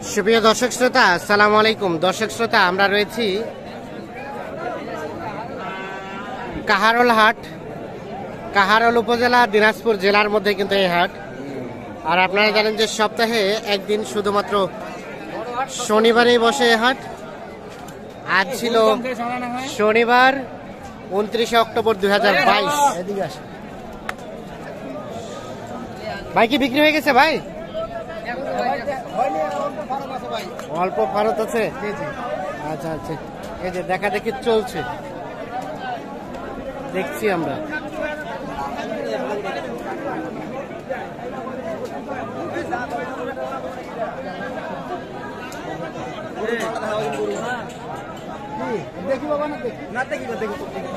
সুপ্রিয় দর্শক শ্রোতা, আসসালামু আলাইকুম। দর্শক শ্রোতা, আমরা রয়েছি কাহারোল হাট, কাহারোল উপজেলা, দিনাজপুর জেলার মধ্যে কিন্তু এই হাট। আর আপনারা জানেন যে সপ্তাহে একদিন শুধুমাত্র শনিবারেই বসে এই হাট। আজ ছিল শনিবার 29 অক্টোবর 2022। ভাই কি বিক্রি হয়ে গেছে ভাই? অল্প ফারত আছে। আচ্ছা আচ্ছা, এই যে দেখা দেখি চলছে, দেখছি আমরা।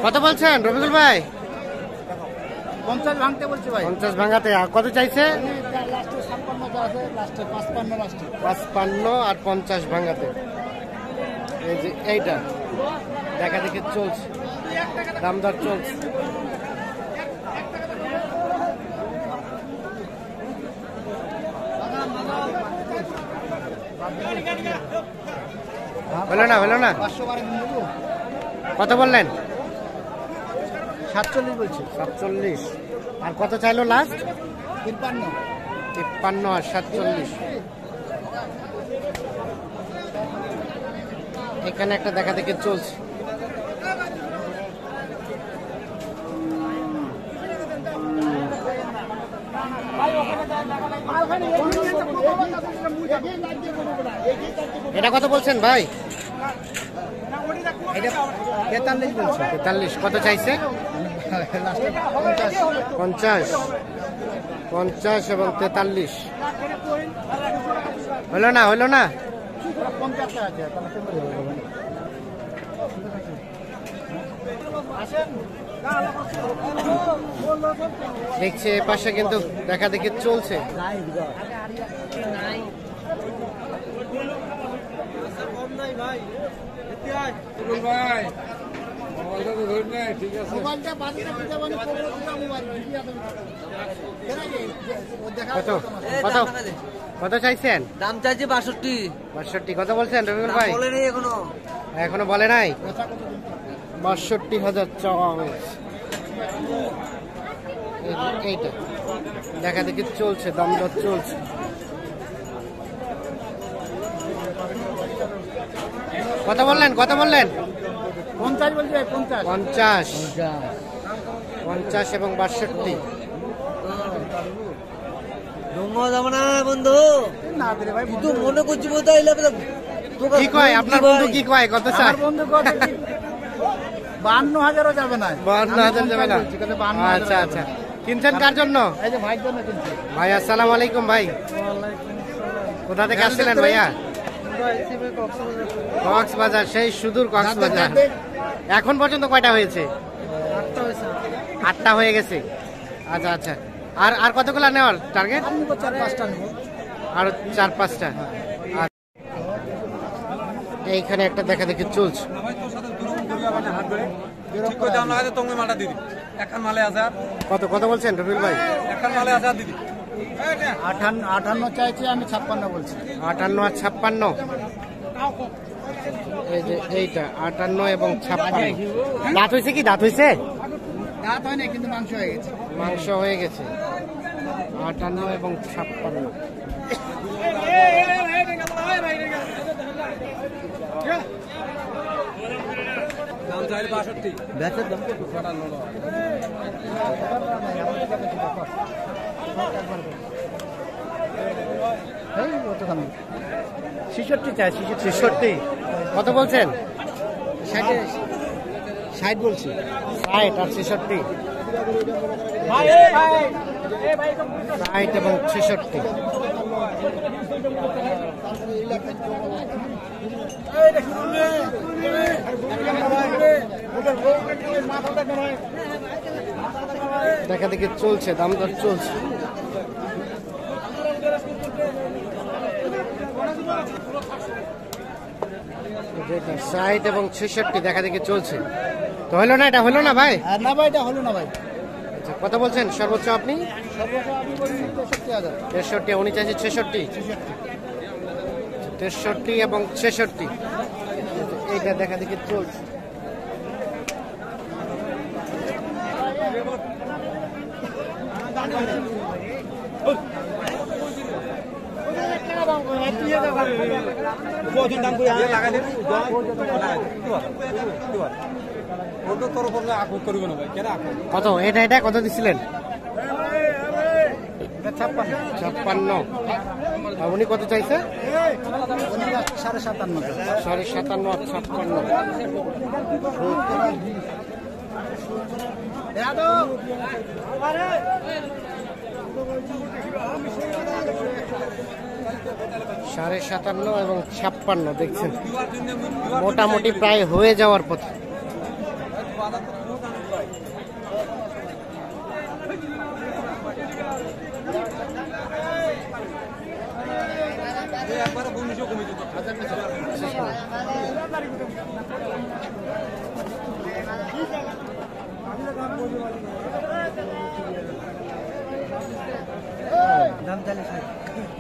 কত বলছেন রবিকুল ভাই? 50 ভাঙতে বলছে ভাই। 50 ভাঙাতে। কত চাইছে? 55 আর 50 ভাঙাতে। এই যে এইটা দেখা দেখি চলছে, দাম দর চলছে। হলো না, হলো না। কত বললেন? 47 বলছে। 47। আর কত চাইলো লাস্ট? 53। 53 আর 47। এখানে একটা দেখা দেখি চলছে। এটা কত বলছেন ভাই? এটা 43 বলছে। 43। কত চাইছে? 50। 50 এবং 43। হলো না, হলো না। 50 আছে, তাহলে কেমন হবে? দেখছি এ পাশে কিন্তু দেখা দেখি চলছে। কত কত কত চাইছেন? দাম চাইছে 62। 62। কত বলছেন রবিকুল ভাই? বলে নেই এখনো। এখনো বলে নাই। 62,000 চাওয়া হয়েছে। এইটা দেখা দেখি চলছে, দাম দর চলছে। কত বললেন? কত বললেন? 50 বলছে। 50। 50। 50 এবং 62। ডোঙ্গা যাবো না বন্ধু। না দিলে ভাই, তুই মনে করছি বোধহয় কি কয় আপনার বন্ধু? কি কয়? কত চাই? আমার বন্ধু কত? 52,000ও যাবে না। 52,000 যাবে না। আচ্ছা আচ্ছা। কিনছেন কার জন্য? এই যে ভাইয়ের জন্য কিনছি। ভাই আসসালামু আলাইকুম। ভাই কোথা থেকে আসছিলেন ভাইয়া? কক্সবাজার, সেই সুদূর কক্সবাজার। এখন পর্যন্ত কয়টা হয়েছে? 8টা হয়ে গেছে। আচ্ছা আচ্ছা। আর আর কতগুলা নেওয়ার টার্গেট? 4-5টা নেব। আর 4-5টা। এইখানে একটা দেখা দেখি চলছে। কত কত বলছেন রবিল ভাই? 58 চাইছি, আমি 56 বলছি। 58 আর 56। এই যে এইটা 58 এবং 56। দাঁত হয়েছে কি? দাঁত হয়েছে? দাঁত হয় না, কিন্তু মাংস হয়ে গেছে। মাংস হয়ে গেছে। 58 এবং 56। দাম চাইছে 62। বেচার দাম কত? 66 চাই। 66। কত বলছেন? 60 বলছি। 60 আর 66। 60 এবং 66। দেখা দেখি চলছে, দাম দর চলছে। 60 এবং 66 দেখা দেখি চলছে। তো হলো না, এটা হলো না ভাই? না ভাই, এটা হলো না ভাই। আচ্ছা, কত বলছেন সর্বোচ্চ আপনি? সর্বোচ্চ আমি বলি 63,000। 63। উনি চাইছে 66। 63 এবং 66। এইটা দেখা দেখি চলছে। কত এটা এটা কত দিছিলেন? 56। আর উনি কত চাইছে? 57.5। 57.5 এবং 56 দেখছেন, মোটামুটি প্রায় হয়ে যাওয়ার পথে।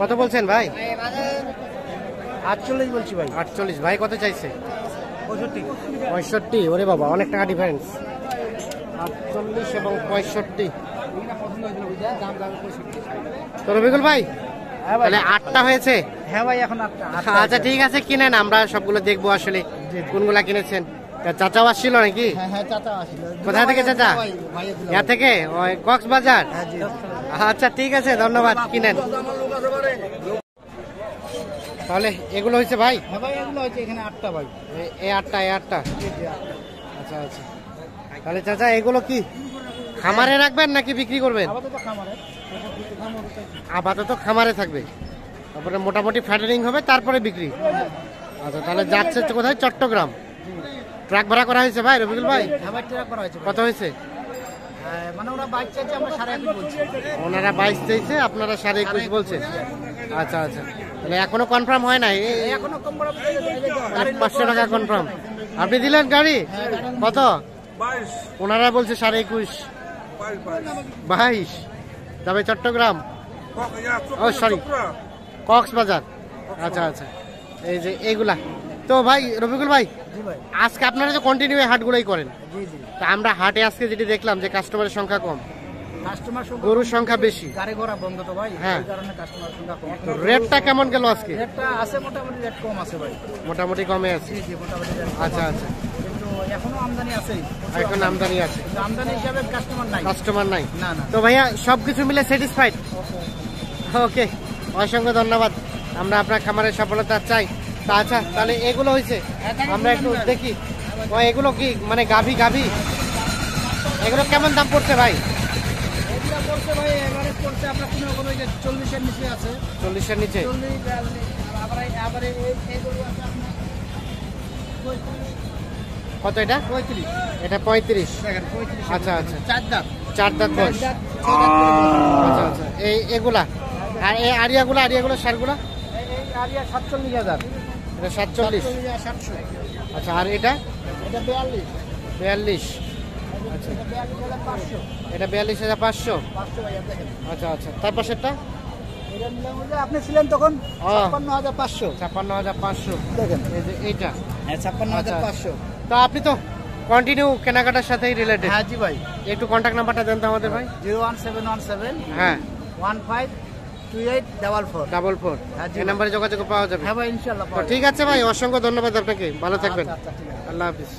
কত বলছেন ভাই? 48 বলছি ভাই। 48। ভাই কত চাইছে? 65। ওরে বাবা, অনেক টাকা ডিফারেন্স। 48 এবং 65। তো রবিকুল ভাই, তাহলে 8টা হয়েছে। হ্যাঁ ভাই, এখন 8টা। আচ্ছা ঠিক আছে, কিনেন, আমরা সবগুলো দেখবো আসলে কোনগুলা কিনেছেন। তা চাচাও আসছিল নাকি? হ্যাঁ, চাচা আসছিল। কোথা থেকে চাচা? ইয়া থেকে, ওই কক্সবাজার। আচ্ছা ঠিক আছে, ধন্যবাদ, কিনেন। তাহলে এগুলো হয়েছে ভাই? হ্যাঁ ভাই, এগুলো হচ্ছে এখানে 8টা ভাই। এই 8টা। আচ্ছা আচ্ছা, তাহলে চাচা এগুলো কি খামারে রাখবেন নাকি বিক্রি করবেন? আপাতত খামারে থাকবে, তারপরে মোটামুটি ফ্যাটারিং হবে, তারপরে বিক্রি। আচ্ছা, তাহলে যাচ্ছে কোথায়? চট্টগ্রাম। ট্রাক ভাড়া করা হয়েছে ভাই রবিকুল ভাই? কত হয়েছে? মানে ওরা 22 চাইছে, আমরা 21.5 বলছি। ওনারা 22 চাইছে, আপনারা 21.5 বলছেন। আচ্ছা আচ্ছা, তাহলে এখনো কনফার্ম হয় নাই? এখনো কম বড় 500 টাকা কনফার্ম। আপনি দিলেন গাড়ি কত? ওনারা বলছে 21.5। 22 যাবে চট্টগ্রাম, ও সরি কক্সবাজার। আচ্ছা আচ্ছা, এই যে এইগুলা। তো ভাই রবিকুল ভাই, আজকে আপনারা যে কন্টিনিউ হাটগুলোই করেন, তা আমরা হাটে আজকে যেটি দেখলাম যে কাস্টমারের সংখ্যা কম, গরুর সংখ্যা বেশি, গাড়ি ঘোড়া বন্ধ তো ভাই, হ্যাঁ, এই কারণে কাস্টমার সংখ্যা কম। রেটটা কেমন গেল আজকে? রেটটা আছে মোটামুটি, রেট কম আছে ভাই, মোটামুটি কমে আছে। জি মোটামুটি রেট কম আচ্ছা আছে। আচ্ছা, কিন্তু এখনো আমদানি আছে, এখন আমদানি আছে, কিন্তু আমদানি হিসাবে কাস্টমার নাই। কাস্টমার নাই। না না। তো ভাইয়া সবকিছু মিলে স্যাটিসফাইড? ওকে, অসংখ্য ধন্যবাদ। আমরা আপনার খামারের সফলতা চাই। তা আচ্ছা, তাহলে এগুলো হয়েছে, আমরা একটু দেখি। ও এগুলো কি মানে গাভী? এগুলো কেমন দাম পড়ছে ভাই? এগুলো পড়ছে ভাই, এভারেজ পড়ছে আপনার কোনো যে 40 এর নিচে আছে। 40 এর নিচে? 40 আবার এইগুলো আছে আপনার কত এটা? 35। এটা 35। দেখেন 35। আচ্ছা আচ্ছা, 4 দাঁত। 4 দাঁত বয়স। আচ্ছা আচ্ছা, এগুলা আর এই আরিয়াগুলো সারগুলা? এই আরিয়া 47,000। এটা 47। 700। আচ্ছা, আর এটা? এটা 42। 42। আচ্ছা, এটা 42,500। এটা 42,500। 500 ভাইয়া দেখেন। আচ্ছা আচ্ছা, তার পাশেরটা? এটা নিলাম ওই যে আপনি ছিলেন তখন ও। 56,500। 56,500 দেখেন এই যে এইটা। হ্যাঁ 56,500। তো আপনি তো কন্টিনিউ কেনাকাটার সাথেই রিলেটেড। হ্যাঁ জি ভাই। একটু কন্ট্যাক্ট নাম্বারটা দেন তো আমাদের ভাই। 01717 হ্যাঁ 152844। 44। হ্যাঁ জি এই ভাই। নাম্বারে যোগাযোগ পাওয়া যাবে। হ্যাঁ ভাই, ইনশাআল্লাহ তো ঠিক আছে ভাই, অসংখ্য ধন্যবাদ আপনাকে, ভালো থাকবেন। আচ্ছা, ঠিক আছে। আল্লাহ হাফিজ।